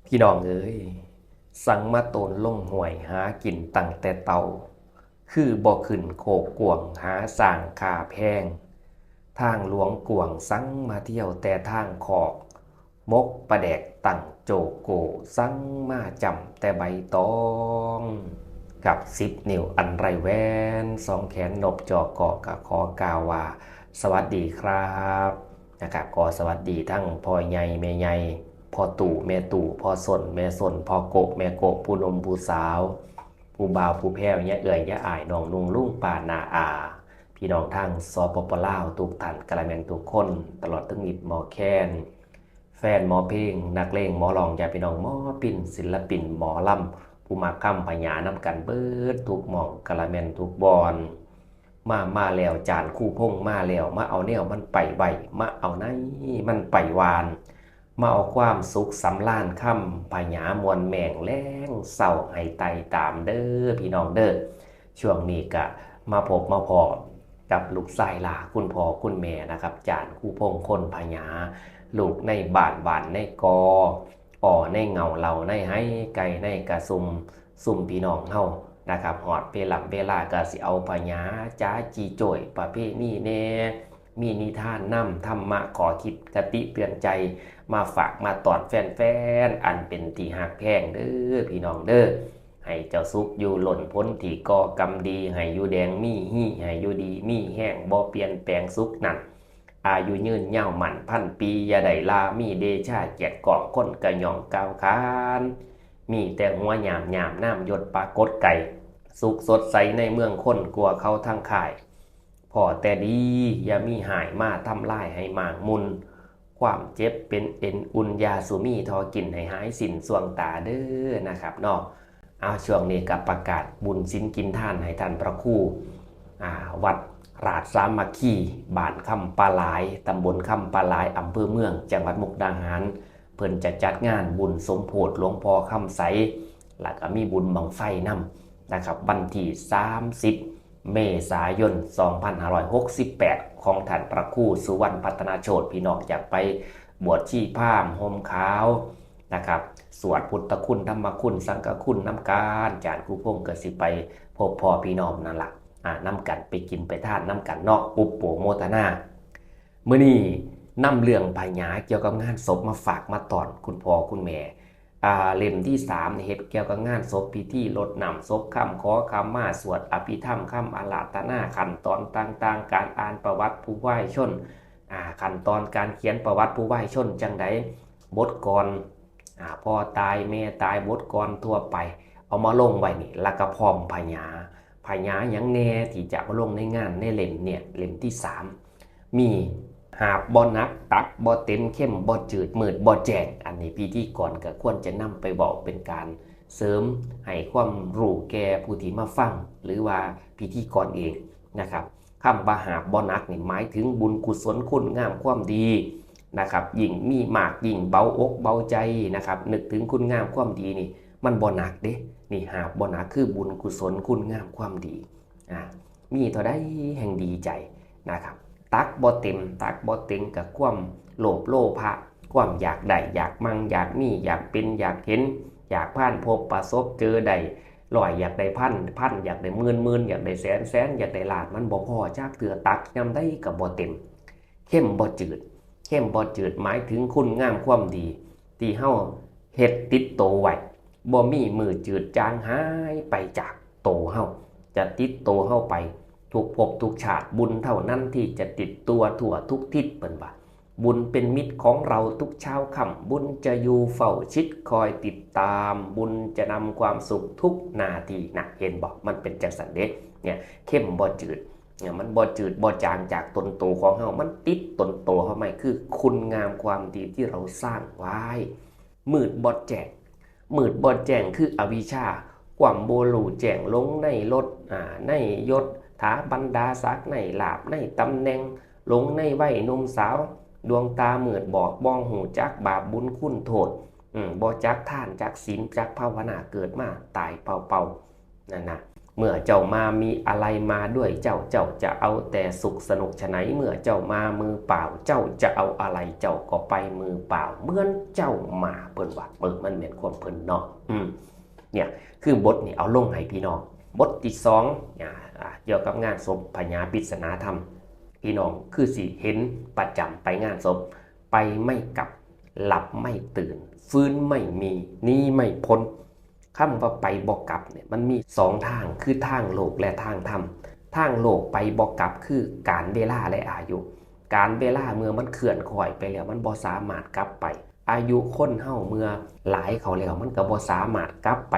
พี่น้องเอ้ยสั่งมาโตนลงห่วยหากินตั้งแต่เตาคือบ่ขึ้นโคกกวงหาสร้างคาแพงทางหลวงกวงสั่งมาเที่ยวแต่ทางขอกมกประแดกตั้งโจโกสั่งมาจำแต่ใบตองกับ10 นิ้วอันไรแวน2 แขนนบจอกเกาะกะขอกาวว่าสวัสดีครับนะครับก็สวัสดีทั้งพ่อใหญ่แม่ใหญ่ พ่อตู่แม่ตู่พ่อสนแม่สนพ่อโกะแม่โกะผู้นมผู้สาวผู้บ่าวผู้แพ้วเนี่ยเอ่ยเนี่ยอายน้องนุ่งลุงป่านาอาพี่น้องทางสปปลาวทุกท่านกระแมงทุกคนตลอดทั้งนิดหมอแคนแฟนหมอเพลงนักเลงหมอลองอย่าพี่น้องหมอปิ่นศิลปินหมอลำผู้มาค้ำพญานำกันเบิดทุกหมองกระแมงทุกบอนมาแล้วจานคู่พงมาแล้วมาเอาแนวมันไปใบมาเอาไหนมันไปวานมาเอาความสุขสำราญค่ำพญามวลแมงแรงเศร้าให้ไตตามเด้อพี่น้องเด้อช่วงนี้กะมาพบมาพอกับลูกชายหลาคุณพ่อคุณแม่นะครับจานคู่พงคนพญาลูกในบ้านในกอในเงาเหล่าในให้ไก่ในกระซุ่มพี่น้องเฮานะครับหอดเวลากะสิเอาพญาจ้าจีโจยประเภทนี้แน่มีนิทานนำธรรมะขอคิดกติเตือนใจมาฝากมาตอดแฟนอันเป็นที่หักแพงเด้อพี่น้องเด้อให้เจ้าสุขอยู่หล่นพ้นที่ก่อกรรมดีให้อยู่แดงมีหี่ให้อยู่ดีมีแห้งบ่เปลี่ยนแปลงสุขนั่นอายุยืนยาวหมันพันปีอย่าได้ลามีเดชาเกียรติกองคนกระหย่องก้าวขานมีแต่หัวหยามน้ำหยดปรากฏไก่สุขสดใสในเมืองคนกลัวเขาทั้งข่ายพอแต่ดีอย่ามีหายมาทำลายให้หมางมุนความเจ็บเป็นเอ็นอุ่นยาสุมีทอกินให้หายสินสวงตาเด้อนะครับเนาะเอาช่วงนี้กับประกาศบุญสินกินท่านให้ท่านพระครูวัดราชสามัคคีบ้านคำปลาหลายตำบลคำปลาหลายอำเภอเมืองจังหวัดมุกดาหารเพิ่นจะจัดงานบุญสมโพธิหลวงพ่อคำใสแล้วก็มีบุญบังไฟนำนะครับวันที่30 เมษายน 2568 ของท่านพระครูสุวรรณพัฒนาโชติพี่น้องอยากไปบวชชีพราหมณ์ห่มขาวนะครับสวดพุทธคุณธรรมคุณสังฆคุณน้ำการจารย์ครูพงศ์ก็สิไปพบพ่อพี่น้องนั่นแหละน้ำกันไปกินไปทานน้ำกันเนาะอุปโภโมทนามื้อนี้นำเรื่องพญาเกี่ยวกับงานศพมาฝากมาตอนคุณพ่อคุณแม่เล่มที่3เฮ็ดเกี่ยวกับงานศพพิธีรดน้ำศพคำขอคำมาสวดอภิธรรมคำอาราธนาขั้นตอนต่างๆการอ่านประวัติผู้ไหว้ชนขั้นตอนการเขียนประวัติผู้ไหว้ชนจังใดบทกลพ่อตายแม่ตายบทกลทั่วไปเอามาลงไว้นี่แล้วก็พร้อมพญาอย่างแน่ที่จะมาลงในงานในเล่มเนี่ยเล่มที่3มีหาบบ่นักตักบ่เต็มเข้มบ่จืดมืดบ่แจ้งอันนี้พิธีกรก็ควรจะนำไปบอกเป็นการเสริมให้ความรู้แก่ผู้ที่มาฟังหรือว่าพิธีกรเองนะครับคำว่าหาบบ่นักนี่หมายถึงบุญกุศลคุณงามความดีนะครับยิ่งมีมากยิ่งเบาอกเบาใจนะครับนึกถึงคุณงามความดีนี่มันบ่หนักเด้นี่หาบบ่นักคือบุญกุศลคุณงามความดีมีเท่าใดแห่งดีใจนะครับตักบ่เต็มกับความโลภโลภะความอยากได้อยากมั่งอยากมีอยากเป็นอยากเห็นอยากผ่านพบประสบเจอได้ร้อยอยากได้พันอยากได้หมื่นอยากได้แสนอยากได้ล้านมันบ่พอจากเถื่อตักยำได้กับบ่เต็มเข้มบ่จืดหมายถึงคุณงามความดีที่เฮาเฮ็ดติดโตไว้บ่มีมือจืดจางหายไปจากโตเฮาจะติดโตเฮาไปทุกภพทุกชาติบุญเท่านั้นที่จะติดตัวทั่วทุกทิศเปิ้นว่าบุญเป็นมิตรของเราทุกเช้าค่ำบุญจะอยู่เฝ้าชิดคอยติดตามบุญจะนำความสุขทุกนาทีนะเห็นบอกมันเป็นจังสันเด้เนี่ยเข้มบ่จืดเนี่ยมันบ่จืดบ่จางจากตนโตของเฮามันติดตนโตเฮาไม่คือคุณงามความดีที่เราสร้างไว้มืดบ่แจ้งคืออวิชชาความบ่รู้แจ้งลงในรสในยศถาบรรดาศักดิ์ในลาภในตำแหน่งหลงในวัยหนุ่มสาวดวงตามืดบอดบ้องหูจักบาปบุญคุณโทษบ่จักท่านจักศีลจักภาวนาเกิดมาตายเป่านั่นนะ เมื่อเจ้ามามีอะไรมาด้วยเจ้าจะเอาแต่สุขสนุกฉะไหนเมื่อเจ้ามามือเปล่าเจ้าจะเอาอะไรเจ้าก็ไปมือเปล่าเหมือนเจ้ามาเพิ่นว่ามันเป็นความเพิ่นเนาะเนี่ยคือบทนี่เอาลงให้พี่น้องบทที่สองเกี่ยวกับงานศพพญาปริศนาธรรมพี่น้องคือสิเห็นประจำไปงานศพไปไม่กลับหลับไม่ตื่นฟื้นไม่มีหนีไม่พ้นคำว่าไปบอกกลับเนี่ยมันมีสองทางคือทางโลกและทางธรรมทางโลกไปบอกกลับคือการเวลาและอายุการเวลาเมื่อมันเคลื่อนค่อยไปแล้วมันบ่สามารถกลับไปอายุคนเฮาเมื่อหลายเขาแล้วมันก็บ่สามารถกลับไป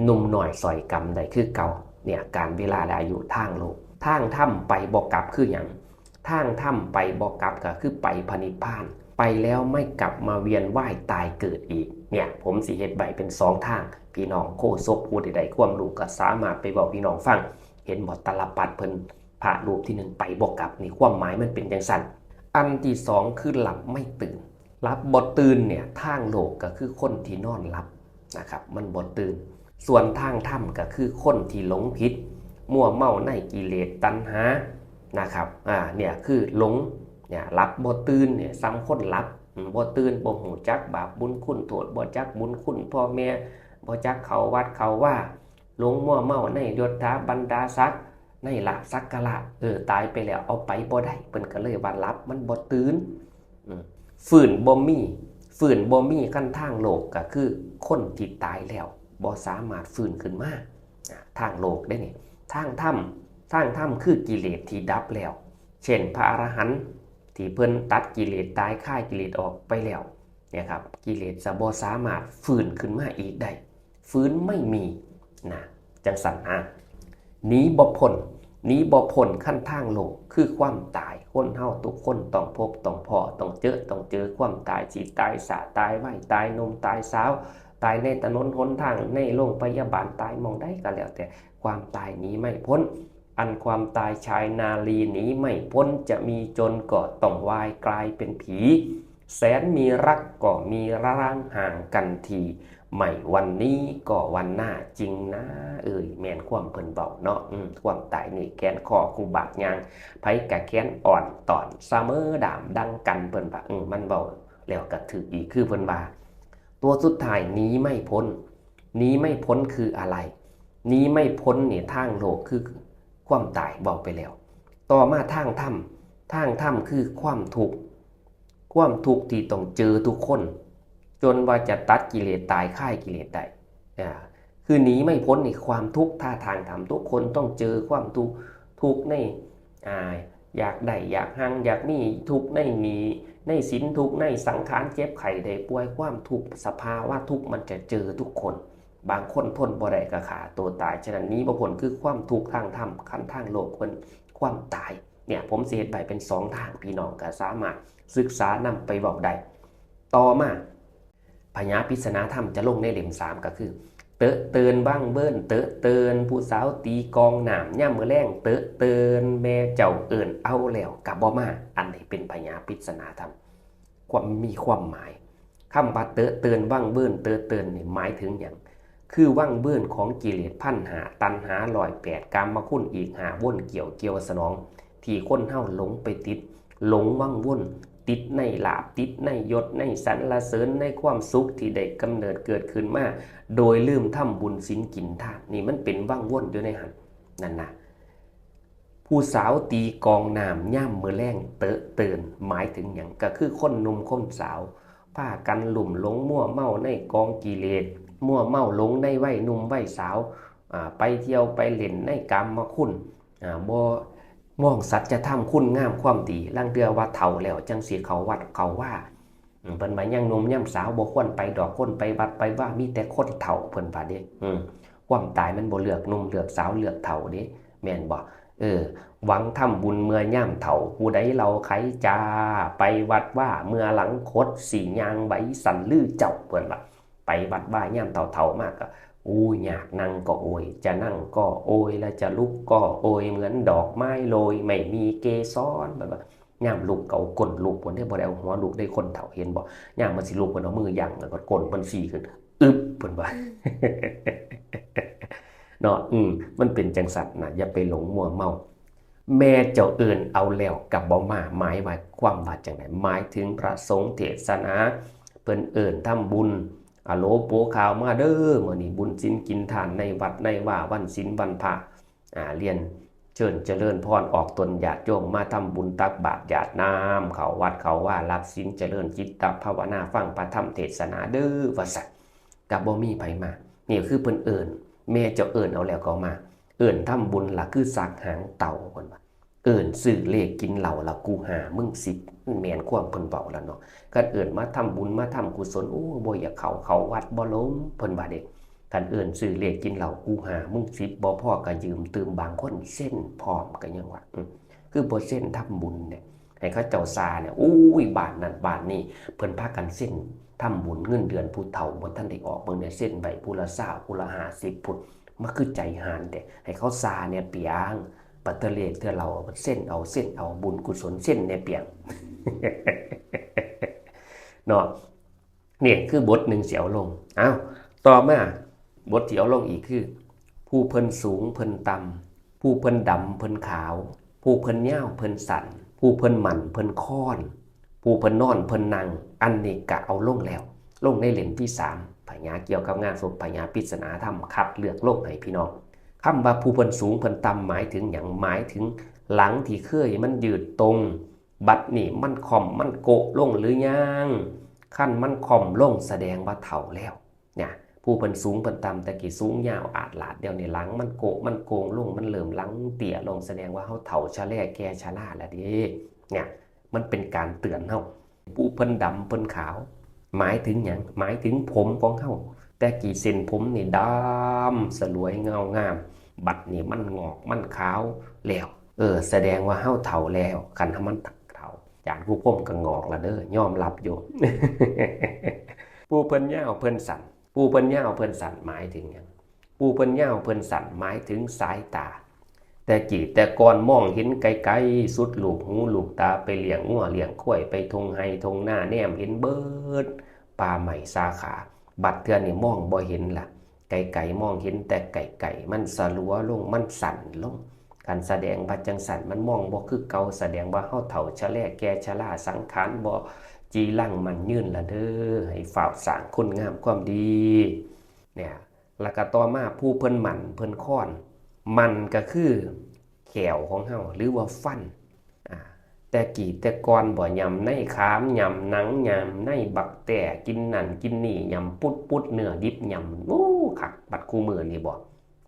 หนุ่มหน่อยสอยกำได้คือเก่าเนี่ยการเวลาและอายุทางโลกทางธรรมไปบอกกลับคืออย่างทางธรรมไปบอกกลับก็คือไปพระนิพพานไปแล้วไม่กลับมาเวียนว่ายตายเกิดอีกเนี่ยผมสิเฮ็ดใบเป็นสองทางพี่น้องโคศกผู้ใดๆความรู้ก็สามารถไปบอกพี่น้องฟังเห็นบ่ตลปัดเพิ่นพระรูปที่หนึ่งไปบอกกลับนี่ความหมายมันเป็นจังซั่นอันที่สองคือหลับไม่ตื่นหลับบ่ตื่นเนี่ยทางโลกก็คือคนที่นอนหลับนะครับมันบ่ตื่นส่วนทางธรรมก็คือคนที่หลงผิดมัวเมาในกิเลสตัณหานะครับเนี่ยคือหลงเนี่ยหลับบ่ตื่นเนี่ยซ้ำคนหลับบ่ตื่นบ่หูจักบาปบุญคุณโทษบ่จักบุญคุณพ่อแม่บ่จักเขาวัดเขาว่าหลงมัวเมาในยศถาบรรดาศักดิ์ในลาภสักการะตายไปแล้วเอาไปบ่ได้เพิ่นก็เลยว่าหลับมันบ่ตื่นฟื้นบ่มีขั้นทางโลกก็คือคนที่ตายแล้วบ่สามารถฟื้นขึ้นมาทางโลกได้นี่ทางธรรมคือกิเลสที่ดับแล้วเช่นพระอรหันต์ที่เพิ่นตัดกิเลสตายฆ่ากิเลสออกไปแล้วเนี่ยครับกิเลสจะบ่สามารถฟื้นขึ้นมาอีกได้ฟื้นไม่มีนะจังสันหนีบ่พ้นขั้นทางโลกคือความตายคนเฮาทุกคนต้องพบต้องพอต้องเจอความตายสิตายสะตายไว้ตายนมตายสาวตายในถนนหนทางในโรงพยาบาลตายมองได้ก็แล้วแต่ความตายหนีไม่พ้นอันความตายชายนาลีหนีไม่พ้นจะมีจนก็ต้องวายกลายเป็นผีแสนมีรักก็มีร่างห่างกันทีไม่วันนี้ก็วันหน้าจริงนะแม่นความเพิ่นเบาเนาะความตายนี่แขนคอคู่บาดยางไผกะแขนอ่อนตอนเสมอดามดังกันเพิ่นว่ามันเบาแล้วก็ถืออีกคือเพิ่นว่าตัวสุดท้ายหนีไม่พ้นคืออะไรหนีไม่พ้นนี่ทางโลกคือความตายบอกไปแล้วต่อมาทางธรรมคือความทุกข์ที่ต้องเจอทุกคนจนว่าจะตัดกิเลสตายฆ่ากิเลสได้คือหนีไม่พ้นในความทุกข์ท่าทางธรรมทุกคนต้องเจอความทุกข์ในอยากได้อยากหั่งอยากมีทุกข์ในมีในศีลทุกข์ในสังขารเจ็บไข้ได้ป่วยความทุกข์สภาวะทุกข์มันจะเจอทุกคนบางคนทนบ่ได้ก็ฆ่าตัวตายฉะนั้นนี้บ่พ้นคือความทุกข์ทางธรรมขั้นทางโลกคนความตายเนี่ยผมสิเฮ็ดไว้เป็น2ทางพี่น้องก็สามารถศึกษานำไปบอกได้ต่อมาพญาปริศนาธรรมจะลงในเล่ม3ก็คือเตอะเตือนบ้างเบิ้นเตอะเตือนผู้สาวตีกองหนามย่ำมือแรงเตอะเตือนแม่เจ้าเอิญเอาแล้วกับบ่มาอันนี้เป็นพญาปริศนาธรรมความมีความหมายคำว่าเตอะเตือนบ้างเบิ้นเตอะเตือนนี่หมายถึงอย่างคือว่างเบิ้นของกิเลสพันหาตันหา108กามคุณอีกหาว่นเกี่ยวสนองที่คนเฮาหลงไปติดหลงว่างว่นติดในลาภติดในยศในสรรเสริญในความสุขที่ได้กำเนิดเกิดขึ้นมาโดยลืมทำบุญศีลกินทานนี่มันเป็นว่างว่นอยู่ในหันนั่นนะผู้สาวตีกองน้ำย่ำมือแรงเตอะเตือนหมายถึงอย่างก็คือคนหนุ่มคนสาวผ้ากันหลุ่มหลงมั่วเมาในกองกิเลสมั่วเมาหลงในวัยหนุ่มวัยสาวไปเที่ยวไปเล่นในกรรมคุณบ่มองสัจธรรมคุณงามความดีลังเดือว่าเฒ่าแล้วจังสิเขาวัดเขาว่าเพิ่นว่ายังหนุ่มยังสาวบ่ควรไปดอกคนไปวัดไปว่ามีแต่คนเฒ่าเพิ่นว่าเด้ความตายมันบ่เลือกหนุ่มเลือกสาวเลือกเฒ่าเด้แม่นบ่หวังทำบุญเมื่อย่ำเฒ่าผู้ใดเราไขจาไปวัดว่าเมื่อหลังคดสียางใบสันลือเจ้าเพิ่นว่าไปวัดว่าย่ำเฒ่ามากก็อยากนั่งก็โอยจะนั่งก็โอยและจะลุกก็โอยเหมือนดอกไม้โรยไม่มีเกสรแบบว่าย่ำลุกเก่าก้นลุกคนได้บ่ได้เอาหัวลุกได้คนเฒ่าเห็นบ่ย่ำมันสิลุกมันเอามือยั่งแล้วก็ก้นมันสี่ขึ้นอึบเพิ่นว่า เนาะมันเป็นจังสัตว์นะอย่าไปหลงมัวเมาแม่เจ้าเอิ้นเอาแล้วกับบ่มาหมายว่าความว่าจังได๋หมายถึงพระสงฆ์เทศนาเพิ่นเอิ้นทำบุญอะโหลโปข่าวมาเด้อมื้อนี้บุญศีลกินทานในวัดในว่าวันศีลวันพระเรียนเชิญเจริญพรออกตนญาติโยมมาทำบุญตักบาตรญาติน้ำเข้าวัดเข้าว่ารับศีลเจริญจิตตภาวนาฟังพระธรรมเทศนาเด้อว่าซั่นก็บ่มีไผมานี่คือเพิ่นเอิ้นแม่เจ้าเอิ้นเอาแล้วก็มาเอิ้นทำบุญล่ะคือสักหางเต่าเพิ่นว่าเอิ้นซื้อเลขกินเหล้าละกูหามึง10แม่นความเพิ่นเว้าแล้วเนาะก็เอิ้นมาทำบุญมาทำกุศลโอ้บ่อยากเข้าวัดบ่ลงเพิ่นว่าเด้กันเอิ้นซื้อเลขกินเหล้ากูหามึง10บ่พอก็ยืมตืมบางคนเส้นพร้อมก็ยังว่าคือบ่เส้นทำบุญเนี่ยให้เขาเจ้าซาเนี่ยอุ้ยบ้านนั้นบ้านนี้เพิ่นพากันเส้นทำบุญเงินเดือนผู้เฒ่าบ่ทันได้ออกเบิ่งเนี่ยเส้นใบผู้ละ20ผู้ละ50พุทธมาคือใจหานเด้ให้เขาซาเนี่ยเปียงปัตเตเลขเทื่อเราเส้นเอาบุญกุศลเส้นเนี่ยเปียง เนาะเนี่ยคือบทหนึ่งเสียวลงต่อมาบทเสียวลงอีกคือผู้เพิ่นสูงเพิ่นต่ำผู้เพิ่นดำเพิ่นขาวผู้เพิ่นยาวเพิ่นสั้นผู้เพิ่นหมั่นเพิ่นค้อนผู้เพิ่นนอนเพิ่นนั่งอันนี้กะเอาลงแล้วลงในเล่มที่3พญาเกี่ยวกับงานศพพญาปริศนาธรรมคัดเลือกลงให้พี่น้องคำว่าผู้เพิ่นสูงเพิ่นต่ำหมายถึงอย่างหมายถึงหลังที่เคยมันยืดตรงบัดนี้มันค่อมมันโกะลงหรือยังขั้นมันค่อมลงแสดงว่าเฒ่าแล้วเนี่ยผู้เพิ่นสูงเพิ่นต่ำแต่กี้สูงยาวอาดลาดเดี๋ยวนี้หลังมันโกะมันโกงลงมันเริ่มหลังเตี่ยลงแสดงว่าเฮาเฒ่าชะแลแก่ชราแล้วเด้เนี่ยมันเป็นการเตือนเฮาผู้เพิ่นดำเพิ่นขาวหมายถึงหยังหมายถึงผมของเฮาแต่กี่เส้นผมนี่ดำสลวยเงางามบัดนี่มันงอกมันขาวแล้วแสดงว่าเฮาเฒ่าแล้วคันมันเฒ่าจานผู้พ่มก็งอกละเด้อยอมรับอยู่ ผู้เพิ่นยาวเพิ่นสั้นผู้เพิ่นยาวเพิ่นสั้นหมายถึงหยังผู้เพิ่นยาวเพิ่นสั้นหมายถึงสายตาแต่กี่แต่ก่อนมองเห็นไกลๆสุดลูกหูลูกตาไปเลี้ยงงัวเลี้ยงข้วยไปทงไห้ทงหน้าแนมเห็นเบิดป่าใหม่สาขาบัดเทื่อนี่มองบ่เห็นล่ะไกลๆมองเห็นแต่ไกลๆมันสลัวลงมันสั่นลงการแสดงว่าจังสั่นมันมองบ่คือเก่าแสดงว่าเฮาเฒ่าชะแลแก่ชราสังขารบ่จีรั่งมันยืนละเด้อให้ฝ่าสร้างคุณงามความดีเนี่ยแล้วก็ต่อมาผู้เพิ่นหมั่นเพิ่นค้อนมันก็คือแขวของเฮาหรือว่าฟันแต่กี่แต่ก่อนบ่ยำในขามยำหนังยำในบักแต่กินนั่นกินนี่ยำปุดเนื้อดิบยำโอ้คักบัดคู่มือนี่บ่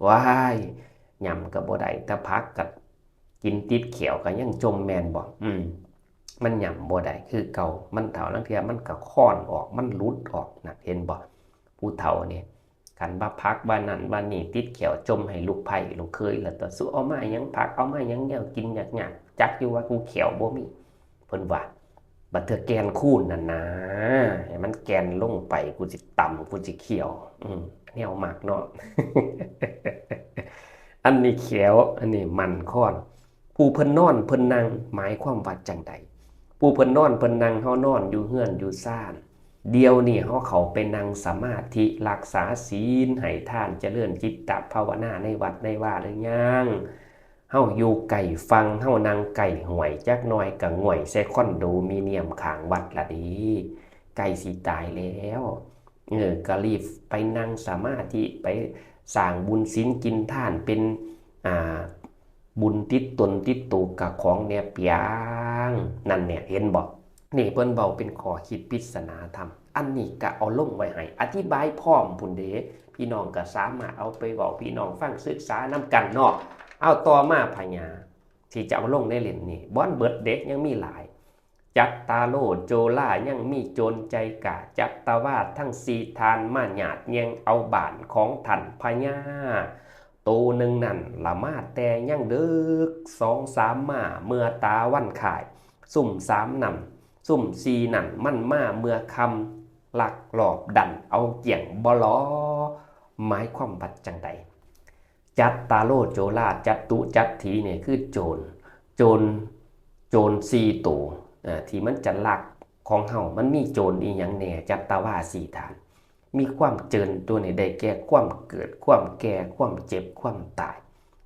ว้ายยำก็บ่ได้แต่พักก็กินติดแขวก็ยังจมแม่นบ่มันยำบ่ได้คือเก่ามันเฒ่าลังเทื่อมันก็ค้อนออกมันหลุดออกนะเห็นบ่ผู้เฒ่านี่คันว่าพักบ้านนั้นบ้านนี้ติดแขวจมให้ลูกไผ่ลูกเคยแล้วต่อสู้เอามาหยังพักเอามาหยังแนวกินยากๆจักอยู่ว่ากูแขวบ่มีเพิ่นว่าบัดเทื่อแกนคูนนั่นนะให้มันแกนลงไปกูสิต่ำกูสิเขียวแนวมากเนาะ อันนี้แขวอันนี้มันค้อนผู้เพิ่นนอนเพิ่นนั่งหมายความว่าจังใดผู้เพิ่นนอนเพิ่นนั่งเฮานอนอยู่เฮือนอยู่ซ่านเดียวนี่เฮาเข้าไปนั่งสมาธิรักษาศีลให้ทานเจริญจิตตภาวนาในวัดในว่าหรือยังเฮาอยู่ไก่ฟังเฮานั่งไก่ห่วยจักหน่อยก็ง่วยใส่คอนโดมิเนียมข้างวัดละดีไก่สิตายแล้วก็รีบไปนั่งสมาธิไปสร้างบุญศีลกินทานเป็นบุญติดตนติดตัวกับของเนี่ยเปียงนั่นเนี่ยเห็นบอกนี่เพิ่นเบาเป็นข้อคิดปริศนาธรรมอันนี้ก็เอาลงไว้ให้อธิบายพร้อมพุ่นเด้พี่น้องก็สามารถเอาไปเว้าพี่น้องฟังศึกษานำกันเนาะเอาต่อมาพญาที่จะเอาลงในเล่มนี้บ่อนเบิดเด็กยังมีหลายจัตตาโลโจล่ายังมีโจรใจกะจัตตาวาสทั้งสี่ทานมาหยาดแยงเอาบ้านของท่านพญาโตหนึ่งนั่นละมาแต่ยังเดึก2-3มาเมื่อตาวันข่ายสุ่ม3นั่นสุ่ม4นั่นมันมาเมื่อคำหลักหลอบดันเอาเกี่ยงบ่ล้อหมายความบัดจังใดจัตตาโลโจล่าจัตตุจัตถีเนี่ยคือโจร4ตัวที่มันจะลักของเฮามันมีโจรอีหยังแหน่จัตตาวา4ฐาน มีความเจิญตัวนี้ได้แก่ความเกิดความแก่ความเจ็บความตาย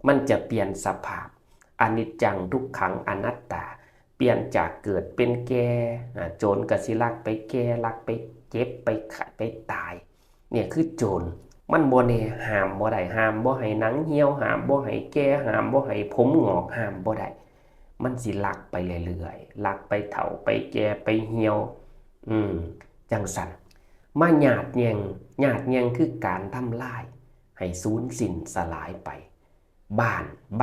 มันจะเปลี่ยนสภาพอนิจจังทุกขังอนัตตาเปลี่ยนจากเกิดเป็นแก่โจรก็สิลักไปแก่ลักไปเจ็บไปขาดไปตายเนี่ยคือโจรมันบ่แน่ห้ามบ่ได้ห้ามบ่ให้หนังเหี่ยวห้ามบ่ให้แก่ห้ามบ่ให้ผมงอกห้ามบ่ได้มันสิลักไปเรื่อยๆลักไปเฒ่าไปแก่ไปเหี่ยวจังสั่นมาหยาดแยงคือการทำลายให้สูญสิ้นสลายไปบ้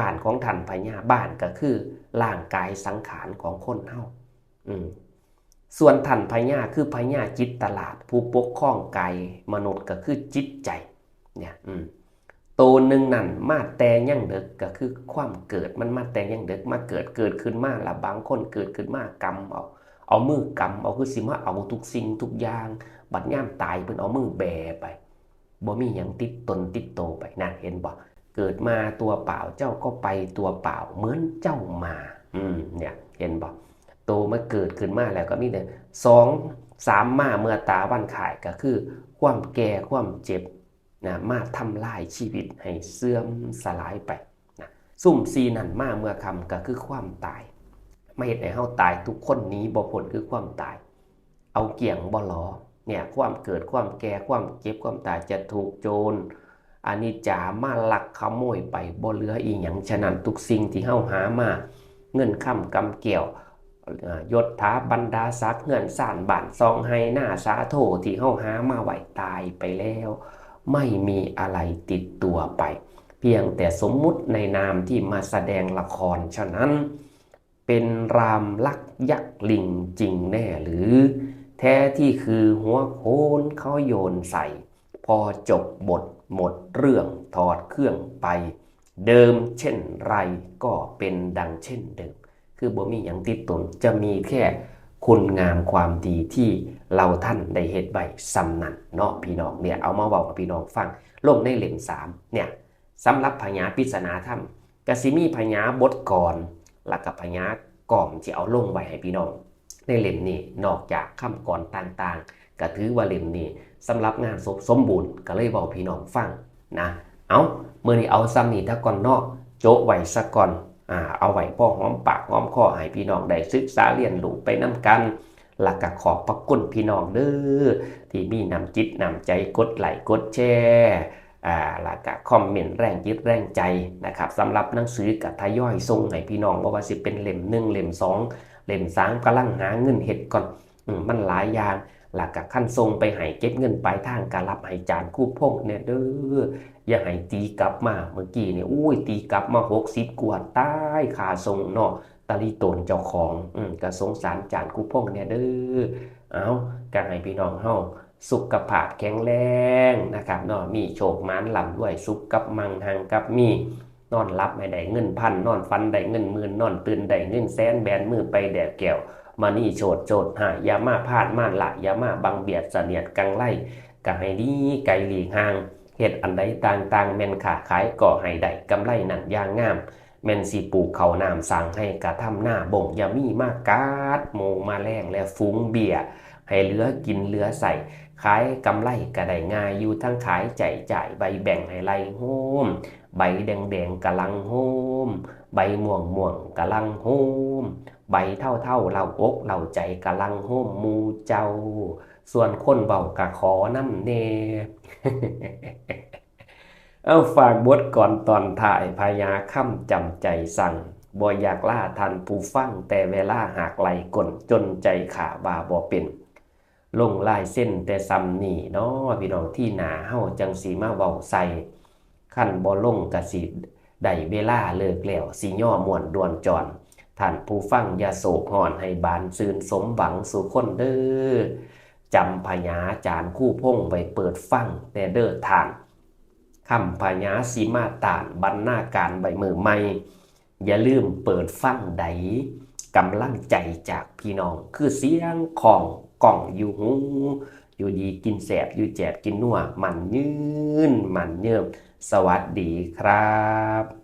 านของท่านพญาบ้านก็คือร่างกายสังขารของคนเฮาส่วนท่านพญาคือพญาจิตตลาดผู้ปกครองกายมนุษย์ก็คือจิตใจเนี่ยตัวหนึ่งนั่นมาแต่ยังเด็กก็คือความเกิดมันมาแต่ยังเด็กมาเกิดขึ้นมาละบางคนเกิดขึ้นมากำเอามือกำเอาคือสิมาเอาทุกสิ่งทุกอย่างบัดย่ามตายเพิ่นเอามือแบไปบ่มีหยังติดตนติดโตไปนั่นเห็นบ่เกิดมาตัวเปล่าเจ้าก็ไปตัวเปล่าเหมือนเจ้ามาเนี่ยเห็นบ่โตมาเกิดขึ้นมาแล้วก็มีแต่2-3มาเมื่อตาวันขายก็คือความแก่ความเจ็บนะมาทำลายชีวิตให้เสื่อมสลายไปนะซุ่มซีนั่นมาเมื่อคำก็คือความตายไม่เห็นให้เฮาตายทุกคนนี้บ่พ้นคือความตายเอาเกี่ยงบ่ล้อเนี่ยความเกิดความแก่ความเจ็บความตายจะถูกโจรอนิจจามาลักขโมยไปบ่เหลืออีหยังฉะนั้นทุกสิ่งที่เฮาหามาเงินค่ำกำเกี่ยวยศถาบรรดาศักดิ์เงินซ่านบ้านซองไห้หน้าสาโทที่เฮาหามาไว้ตายไปแล้วไม่มีอะไรติดตัวไปเพียงแต่สมมุติในนามที่มาแสดงละครฉะนั้นเป็นรามลักยักษ์ลิงจริงแน่หรือแท้ที่คือหัวโขนเขาโยนใส่พอจบบทหมดเรื่องถอดเครื่องไปเดิมเช่นไรก็เป็นดังเช่นเดิมคือบ่มีอย่างติดตนจะมีแค่คุณงามความดีที่เราท่านได้เฮ็ดไว้สำนันเนาะพี่น้องเนี่ยเอามาบอกกับพี่น้องฟังลงในเล่ม3เนี่ยสำหรับพญาปริศนาธรรมกสิมีพญาบทก่อนแล้วก็พญากล่อมที่เอาลงไว้ให้พี่น้องในเล่มนี้นอกจากคำก่อนต่างๆก็ถือว่าเล่มนี้สำหรับงานศพสมบูรณ์ก็เลยบอกพี่น้องฟังนะเอาเมื่อนี้เอาซ้ำนี่ถ้าก่อนเนาะโจ๊ะไว้ซะก่อนเอาไว้พ่อหอมปากหอมคอให้พี่น้องได้ศึกษาเรียนรู้ไปนำกันแล้วก็ขอบพระคุณพี่น้องเด้อที่มีน้ำจิตน้ำใจกดไลค์กดแชร์แล้วก็คอมเมนต์แรงจิตแรงใจนะครับสำหรับหนังสือกับทยอยส่งให้พี่น้องว่าสิเป็นเล่ม1เล่ม2เล่ม3กำลังหาเงินเฮ็ดก่อนมันหลายอย่างแล้วก็ขั้นส่งไปให้เก็บเงินปลายทางการรับให้จานคู่พงเนี่ยเด้ออย่าให้ตีกลับมาเมื่อกี้เนี่ยตีกลับมา60กว่าตายค่าส่งเนาะตะลีตนเจ้าของก็สงสารจานคู่พงเนี่ยเด้อเอาก็ให้พี่น้องเฮาสุขภาพแข็งแรงนะครับเนาะมีโชคมานร่ำด้วยสุขกับมังหังกับมีนอนรับไม่ได้เงินพันนอนฟันได้เงินหมื่นนอนตื่นได้เงินแสนแบนมือไปแดดแก้วมานี่โฉดหายอย่ามาพาดม่านละอย่ามาบังเบียดเสนียดกังไล่ก็ให้ดีไกลหลีกห่างเฮ็ดอันใดต่างๆแม่นค้าขายก็ให้ได้กำไรนั่นอย่างงามแม่นสิปลูกเขาน้ำสั่งให้กระทำหน้าบ่งอย่ามีมากาดโมงมาแรงและฟุ้งเบียให้เหลือกินเหลือใส่ขายกำไรก็ได้ง่ายอยู่ทั้งขายจ่ายใบแบ่งให้ไล่โฮมใบแดงกะลังโฮมใบม่วงกะลังโฮมใบเท่าเราอกเราใจกะลังโฮมมูเจ้าส่วนคนเบากะขอน้ำเน เอาฝากบทก่อนตอนถ่ายพญาค่ำจำใจสั่งบ่อยากล่าทันผู้ฟังแต่เวลาหากไหลก่นจนใจขาบ่าบ่เป็นลงลายเส้นแต่ซ้ำนี่เนาะพี่น้องที่หนาเฮาจังสีมาเว้าใส่ขั้นบ่ลงกะสิได้เวลาเลิกแล้วสิย่อม่วนด่วนจอนท่านผู้ฟังอย่าโศกหอนให้บานซื่นสมหวังสู่คนเด้อจำพญาจานคู่พงไว้เปิดฟังแต่เด้อท่านคำพญาสีมาตานบรรณาการใบมือใหม่อย่าลืมเปิดฟังใดกำลังใจจากพี่น้องคือเสียงของกล่องอยู่หูอยู่ดีกินแสบอยู่แจบกินนัวมันยืนมันเยิ่มสวัสดีครับ